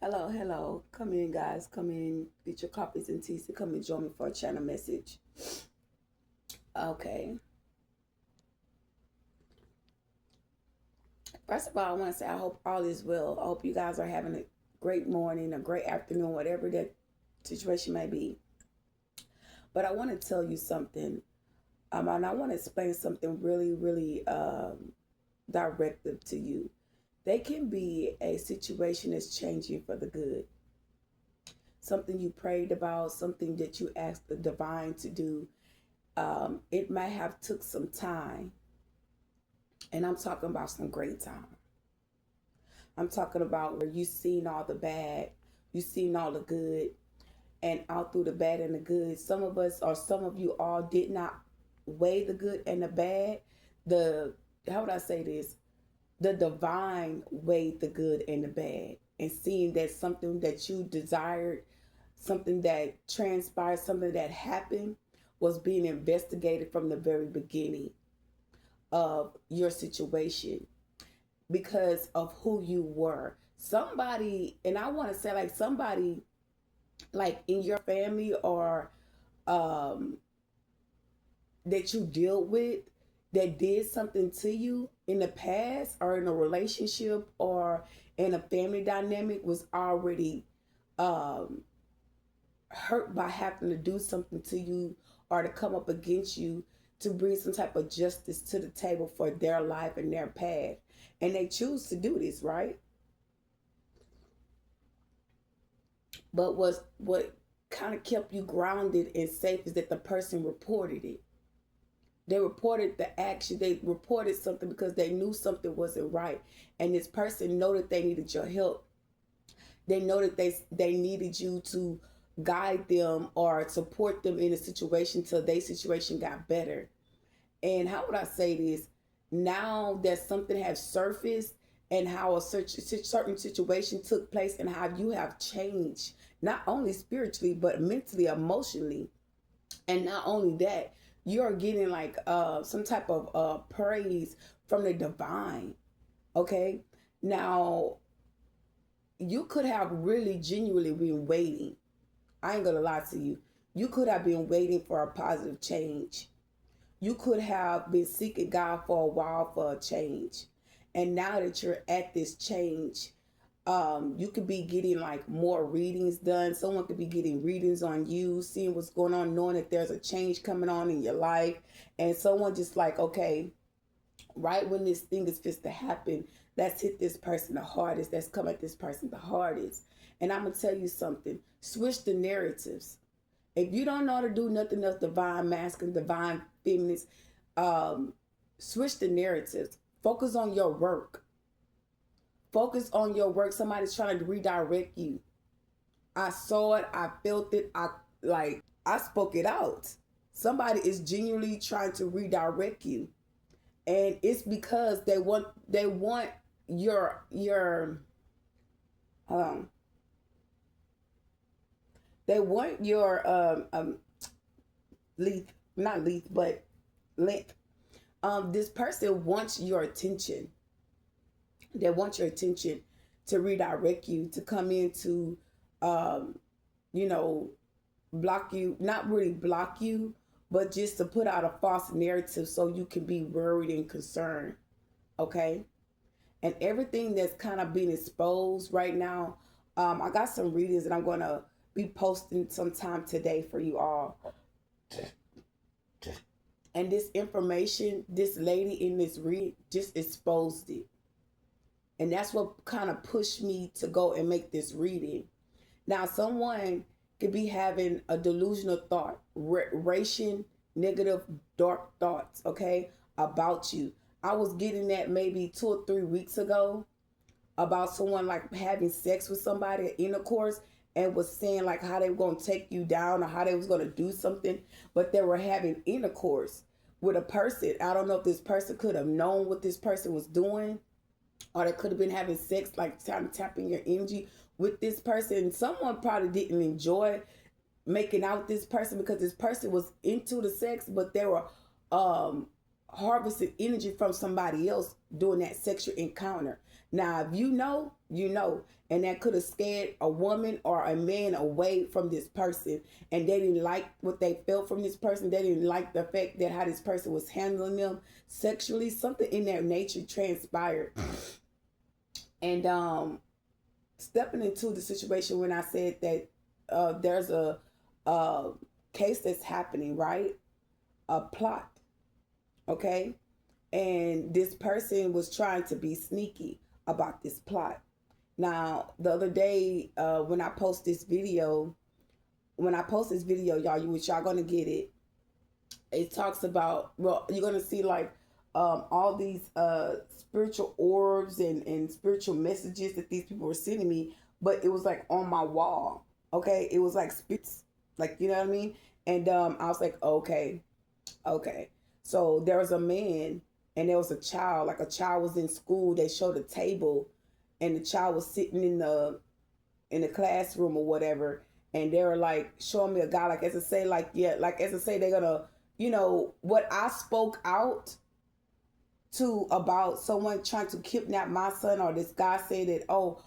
Hello, hello. Come in, guys. Come in. Get your coffees and teas to come and join me for a channel message. Okay. First of all, I want to say I hope all is well. I hope you guys are having a great morning, a great afternoon, whatever that situation may be. But I want to tell you something. And I want to explain something really, really directive to you. They can be a situation that's changing for the good. Something you prayed about, something that you asked the divine to do. It might have took some time, and I'm talking about some great time. I'm talking about where you seen all the bad, you seen all the good, and out through the bad and the good, some of us or some of you all did not weigh the good and the bad. The How would I say this? The divine weighed the good and the bad, and seeing that something that you desired, something that transpired, something that happened was being investigated from the very beginning of your situation because of who you were. Somebody, and I want to say like somebody like in your family or um, that you deal with that did something to you in the past or in a relationship or in a family dynamic was already um, hurt by having to do something to you or to come up against you to bring some type of justice to the table for their life and their path. And they choose to do this, right? But what kind of kept you grounded and safe is that the person reported it. They reported the action. They reported something because they knew something wasn't right. And this person know that they needed your help. They know that they needed you to guide them or support them in a situation till their situation got better. And how would I say this? Now that something has surfaced and how a certain situation took place and how you have changed, not only spiritually, but mentally, emotionally. And not only that, you're getting like some type of praise from the divine. Okay. Now, you could have really genuinely been waiting. I ain't gonna lie to you. You could have been waiting for a positive change. You could have been seeking God for a while for a change. And now that you're at this change, you could be getting like more readings done. Someone could be getting readings on you, seeing what's going on, knowing that there's a change coming on in your life. And someone just like, okay, right when this thing is supposed to happen, that's hit this person the hardest, that's come at this person the hardest. And I'm gonna tell you something, switch the narratives. If you don't know how to do nothing else, divine masculine, divine feminist, um, switch the narratives. Focus on your work. Focus on your work. Somebody's trying to redirect you. I saw it, I felt it, I spoke it out. Somebody is genuinely trying to redirect you. And it's because they want your um they want your length, not length, but length. This person wants your attention. They want your attention to redirect you, to come into um you know block you, not really block you, but just to put out a false narrative so you can be worried and concerned. Okay. And everything that's kind of being exposed right now, I got some readings that I'm going to be posting sometime today for you all. And this information, this lady in this read just exposed it. And that's what kind of pushed me to go and make this reading. Now, someone could be having a delusional thought, racing negative, dark thoughts, okay, about you. I was getting that maybe 2 or 3 weeks ago about someone like having sex with somebody at intercourse and was saying like how they were going to take you down or how they was going to do something, but they were having intercourse with a person. I don't know if this person could have known what this person was doing, or they could have been having sex, like trying to tap in your energy with this person. Someone probably didn't enjoy making out with this person because this person was into the sex, but they were um harvested energy from somebody else during that sexual encounter. Now, if you know, you know. And that could have scared a woman or a man away from this person. And they didn't like what they felt from this person. They didn't like the fact that how this person was handling them sexually. Something in their nature transpired. And stepping into the situation when I said that there's a case that's happening, right? A plot, okay? And this person was trying to be sneaky about this plot. Now, the other day, when I post this video, y'all, which y'all gonna get it, it talks about, well, you're gonna see like all these spiritual orbs and spiritual messages that these people were sending me, but it was like on my wall, okay? It was like spirits, like, you know what I mean? And I was like, okay. So there was a man and there was a child, like a child was in school. They showed a table and the child was sitting in the classroom or whatever, and they were like showing me a guy, like as to say, like, yeah, like as to say they're gonna, you know, what I spoke out to about someone trying to kidnap my son, or this guy said that, oh,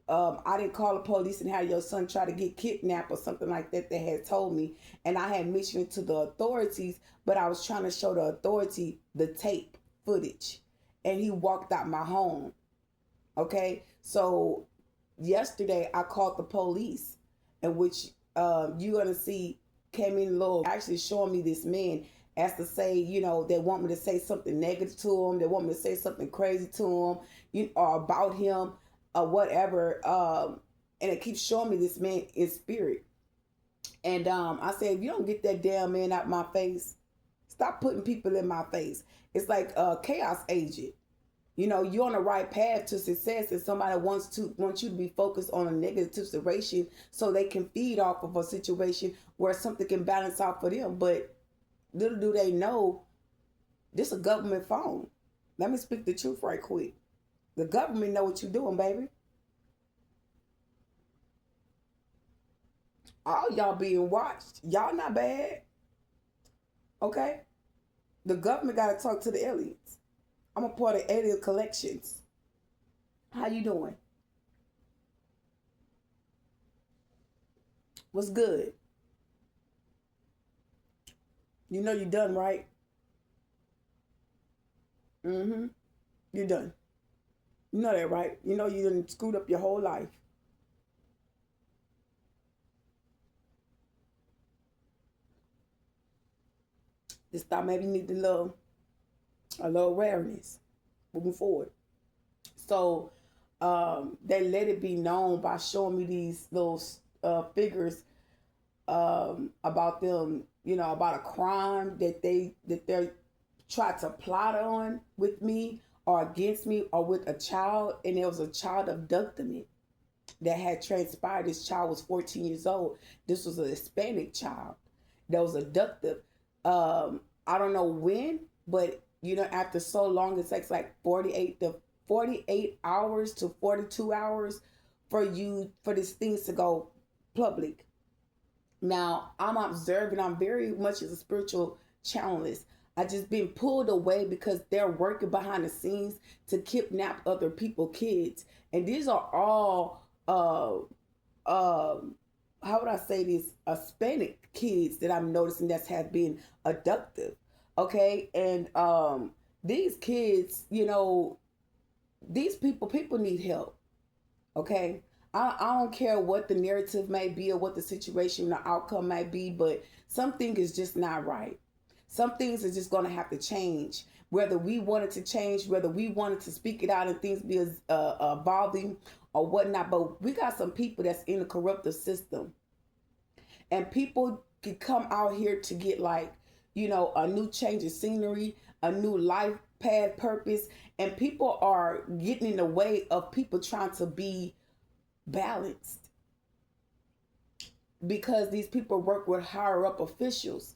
I didn't call the police and have your son try to get kidnapped or something like that. They had told me, and I had mentioned it to the authorities, but I was trying to show the authority the tape footage, and he walked out my home. Okay, so yesterday I called the police, in which you're gonna see came in a little actually showing me this man as to say, you know, they want me to say something negative to him, they want me to say something crazy to him, or about him, or whatever. And it keeps showing me this man in spirit. And I said, if you don't get that damn man out my face, stop putting people in my face. It's like a chaos agent. You know, you're on the right path to success, and somebody wants you to be focused on a negative situation so they can feed off of a situation where something can balance out for them. But little do they know, this is a government phone. Let me speak the truth right quick. The government know what you're doing, baby. All y'all being watched. Y'all not bad. Okay? The government got to talk to the aliens. I'm a part of alien collections. How you doing? What's good? You know you're done, right? Mm-hmm. You're done. You know that, right? You know you done screwed up your whole life. This time maybe you need a little awareness moving forward. So they let it be known by showing me these little figures about them, you know, about a crime that they're tried to plot on with me or against me or with a child, and there was a child abducted that had transpired. This child was 14 years old. This was a Hispanic child that was abducted. I don't know when, but you know, after so long, it takes like 48 hours to 42 hours for these things to go public. Now, I'm observing, I'm very much as a spiritual channelist. I just been pulled away because they're working behind the scenes to kidnap other people, kids. And these are all, how would I say this, Hispanic kids that I'm noticing that have been abducted. Okay. And these kids, you know, these people need help. Okay. I don't care what the narrative may be or what the situation or outcome might be, but something is just not right. Some things are just going to have to change, whether we wanted to change, whether we wanted to speak it out and things be evolving or whatnot. But we got some people that's in a corruptive system, and people can come out here to get, like, you know, a new change of scenery, a new life path, purpose, and people are getting in the way of people trying to be balanced because these people work with higher up officials,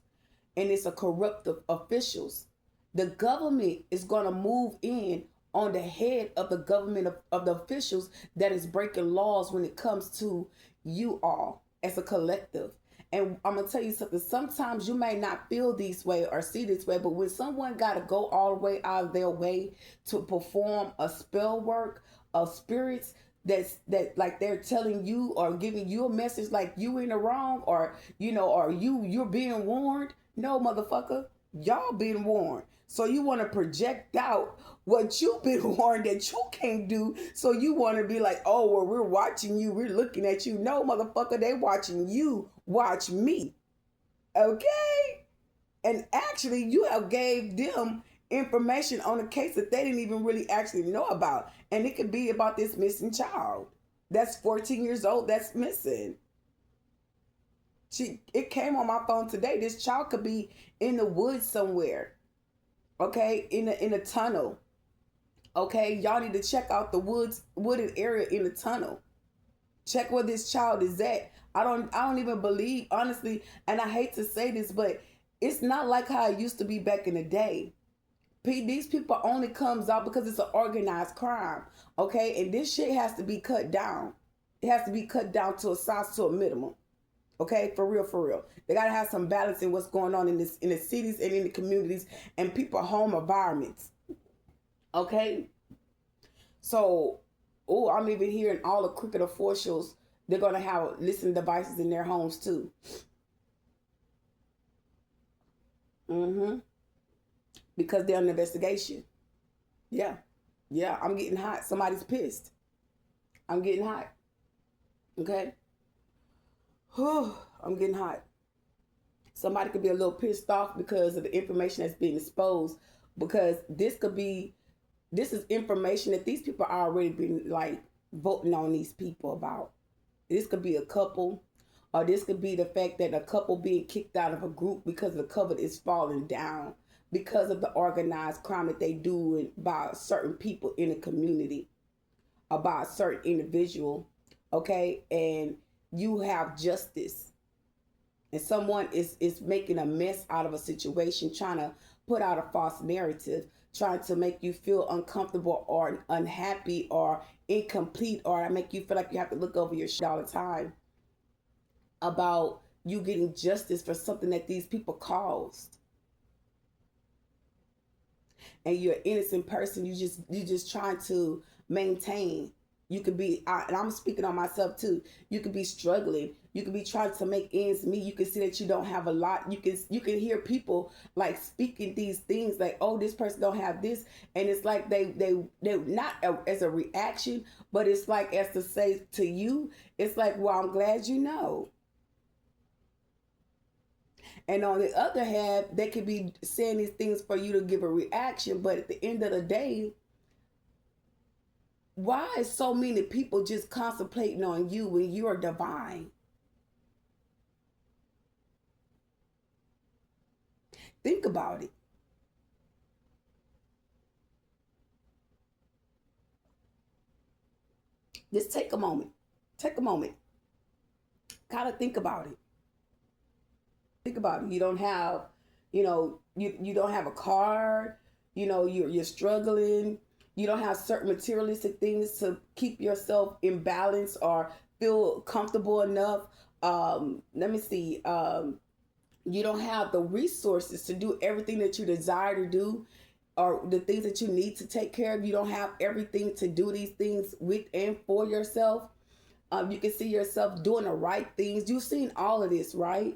and it's a corruptive officials. The government is going to move in on the head of the government of the officials that is breaking laws when it comes to you all as a collective. And I'm gonna tell you something. Sometimes you may not feel this way or see this way, but when someone got to go all the way out of their way to perform a spell work of spirits, that like they're telling you or giving you a message like you in the wrong, or or you're being warned. No, motherfucker, y'all been warned. So you want to project out what you've been warned that you can't do. So you want to be like, oh, well, we're watching you. We're looking at you. No, motherfucker, they watching you. Watch me. Okay? And actually, you have gave them information on a case that they didn't even really actually know about. And it could be about this missing child that's 14 years old that's missing. It came on my phone today. This child could be in the woods somewhere. Okay, in a tunnel. Okay, y'all need to check out the wooded area in the tunnel. Check where this child is at. I don't even believe, honestly, and I hate to say this, but it's not like how it used to be back in the day. These people only comes out because it's an organized crime. Okay, and this shit has to be cut down. It has to be cut down to a size, to a minimum. Okay, for real, for real. They gotta have some balance in what's going on in the cities and in the communities and people home environments. Okay, so I'm even hearing all the crooked officials. They're gonna have listening devices in their homes too. Because they're on investigation. Yeah, yeah. I'm getting hot. Somebody's pissed. I'm getting hot. Okay. I'm getting hot. Somebody could be a little pissed off because of the information that's being exposed, because this is information that these people are already been like voting on these people about. This could be a couple, or this could be the fact that a couple being kicked out of a group because the cover is falling down because of the organized crime that they do by certain people in the community, about a certain individual. Okay, and you have justice, and someone is making a mess out of a situation, trying to put out a false narrative, trying to make you feel uncomfortable or unhappy or incomplete, or make you feel like you have to look over your shit all the time about you getting justice for something that these people caused. And you're an innocent person. You just trying to maintain. You could be, and I'm speaking on myself too. You could be struggling. You could be trying to make ends meet. You can see that you don't have a lot. You can hear people like speaking these things like, oh, this person don't have this, and it's like they're not as a reaction, but it's like as to say to you, it's like, well, I'm glad you know. And on the other hand, they could be saying these things for you to give a reaction, but at the end of the day, why is so many people just contemplating on you when you are divine? Think about it. Just take a moment. Take a moment. Kind of think about it. Think about it. You don't have, you don't have a car. You're struggling. You don't have certain materialistic things to keep yourself in balance or feel comfortable enough. Let me see. You don't have the resources to do everything that you desire to do, or the things that you need to take care of. You don't have everything to do these things with and for yourself. You can see yourself doing the right things. You've seen all of this, right?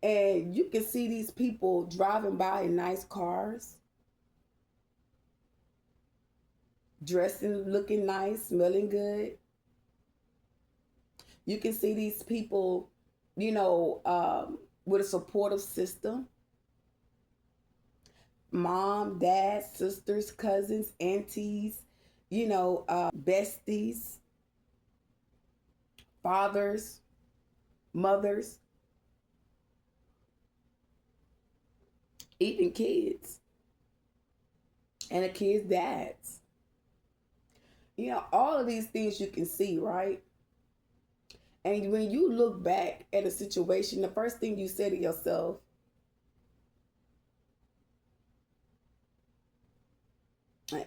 And you can see these people driving by in nice cars, dressing, looking nice, smelling good. You can see these people, with a supportive system. Mom, dad, sisters, cousins, aunties, besties, fathers, mothers, even kids, and the kids' dads. All of these things you can see, right? And when you look back at a situation, the first thing you say to yourself,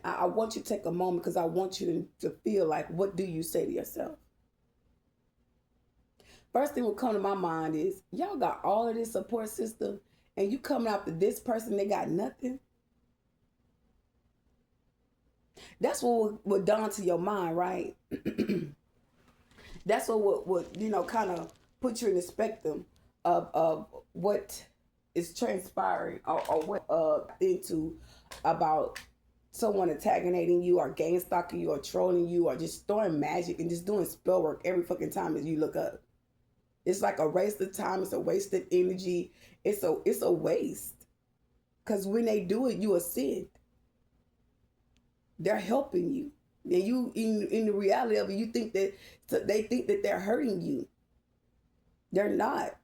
I want you to take a moment, because I want you to feel like, what do you say to yourself? First thing will come to my mind is y'all got all of this support system and you coming after this person, they got nothing. That's what would dawn to your mind, right? That's what would, you know, kind of put you in the spectrum of what is transpiring or what into about someone antagonizing you or gang stalking you or trolling you or just throwing magic and just doing spell work every fucking time as you look up. It's like a waste of time. It's a waste of energy. It's a waste. Because when they do it, you are sin. They're helping you. And you, in the reality of it, you think that they think that they're hurting you. They're not.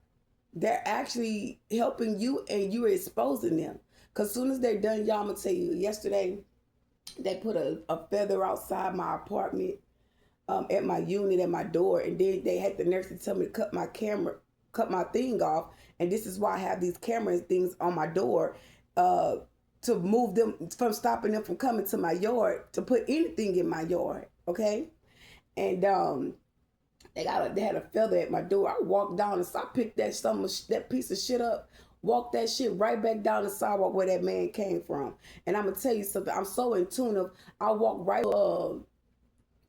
They're actually helping you and you're exposing them. Because as soon as they're done, y'all, I'm going to tell you, yesterday, they put a feather outside my apartment, at my unit, at my door, and then they had the nurse to tell me to cut my thing off, and this is why I have these cameras things on my door, to move them from stopping them from coming to my yard, to put anything in my yard, okay? And they had a feather at my door. I walked down and so I picked that piece of shit up, walked that shit right back down the sidewalk where that man came from. And I'm gonna tell you something. I'm so in tune of. I walked right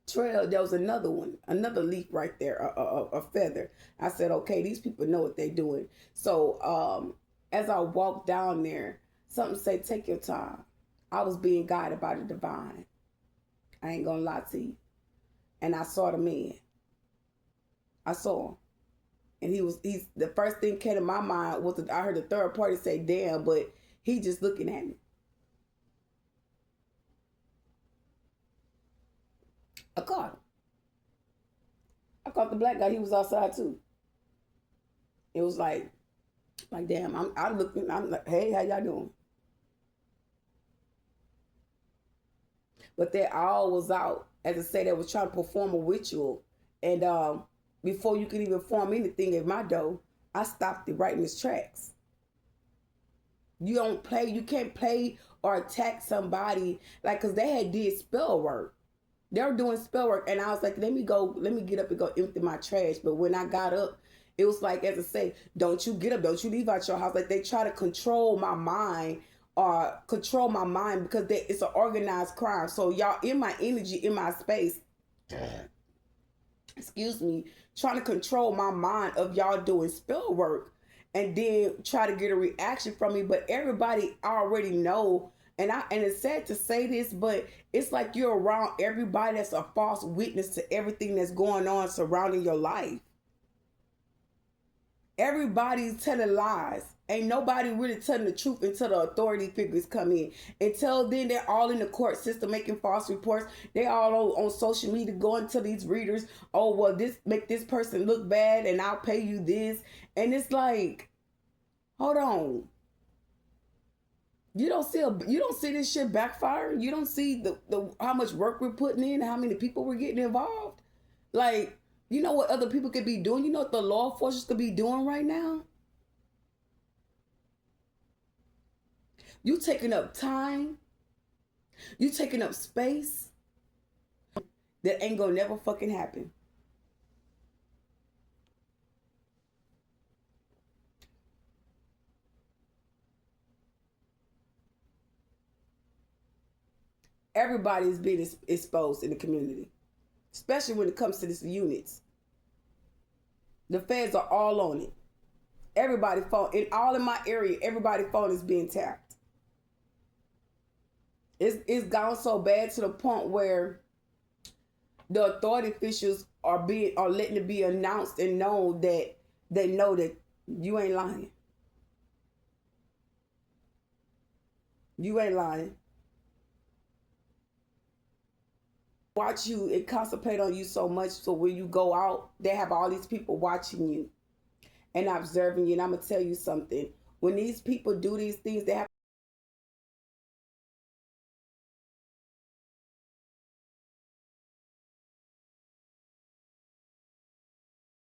trail. There was another one, another leaf right there, a feather. I said, okay, these people know what they're doing. So as I walked down there, something said, take your time. I was being guided by the divine. I ain't gonna lie to you. And I saw the man. I saw him. And he's the first thing came to my mind was I heard the third party say, damn, but he just looking at me. I caught him. I caught the black guy. He was outside too. It was like damn, I'm looking, I'm like, hey, how y'all doing? But they all was out, as I say, they was trying to perform a ritual. And before you could even form anything at my door, I stopped it right in its tracks. You can't play or attack somebody, like, because they had did spell work. They were doing spell work, and I was like, let me get up and go empty my trash. But when I got up, it was like, as I say, don't you get up, don't you leave out your house. Like, they try to control my mind because it's an organized crime. So y'all in my energy, in my space, excuse me, trying to control my mind of y'all doing spell work and then try to get a reaction from me. But everybody already know. And it's sad to say this, but it's like you're around everybody that's a false witness to everything that's going on surrounding your life. Everybody's telling lies. Ain't nobody really telling the truth until the authority figures come in. Until then, they're all in the court system making false reports. They all on social media going to these readers. Oh, well, this make this person look bad and I'll pay you this. And it's like, hold on. You don't see this shit backfiring. You don't see the how much work we're putting in, how many people we're getting involved. Like, you know what other people could be doing? You know what the law enforcement could be doing right now? You taking up time. You taking up space. That ain't gonna never fucking happen. Everybody is being exposed in the community, especially when it comes to these units. The feds are all on it. Everybody phone, all in my area, everybody's phone is being tapped. It's gone so bad to the point where the authority officials are letting it be announced and known that they know that you ain't lying. You ain't lying. Watch you and concentrate on you so much so when you go out, they have all these people watching you and observing you. And I'm going to tell you something. When these people do these things, they have